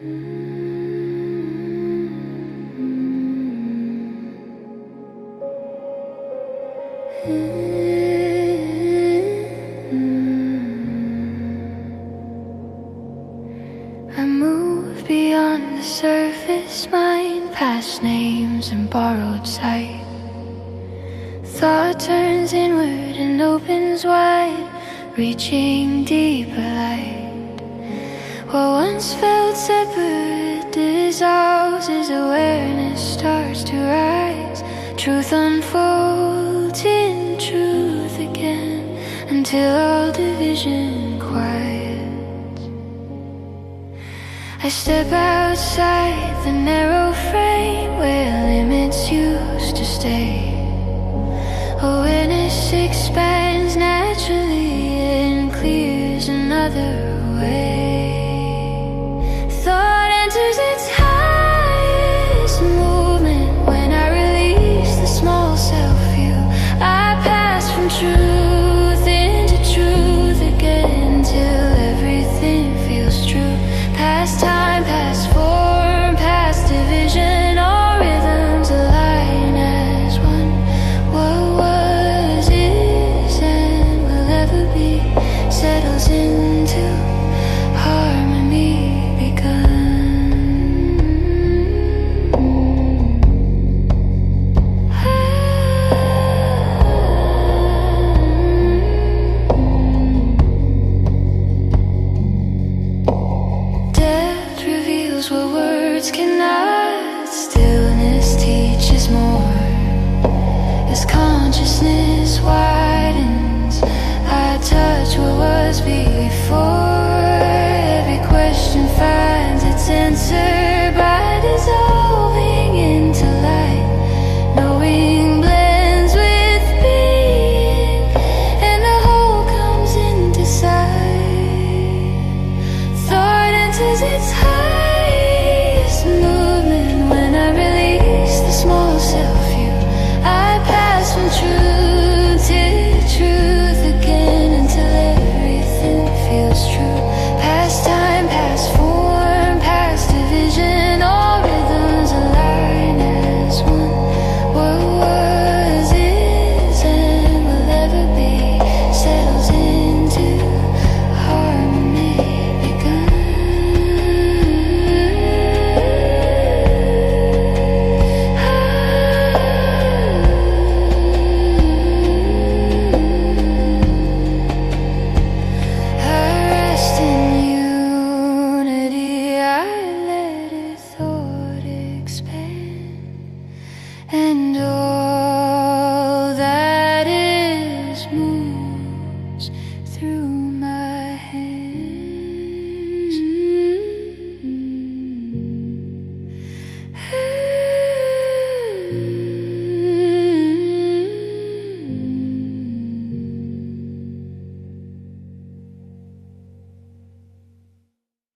I move beyond the surface mind, past names and borrowed sight. Thought turns inward and opens wide, reaching deeper light. What once felt separate dissolves as awareness starts to rise. Truth unfolds in truth again, until all division quiets. I step outside the narrow frame where limits used to stay. Awareness expands naturally and clears another way. Thought enters its highest movement when I release the small self-view. I pass from truth into truth again till everything feels true. Past time, past form, past division, all rhythms align as one. What was, is, and will ever be settles into harmony begun. Depth reveals what words cannot. Stillness teaches more. As consciousness widens, I touch what was before. Every question finds its answer by dissolving into light. Knowing blends with being, and the whole comes into sight. Thought enters its highest movement when I release the small self-view. I pass from truth to truth again until everything feels true. Past time, past form, past division, all rhythms align as one. What was, is, and will ever be settles into harmony begun. I rest in unity, I let a thought expand, and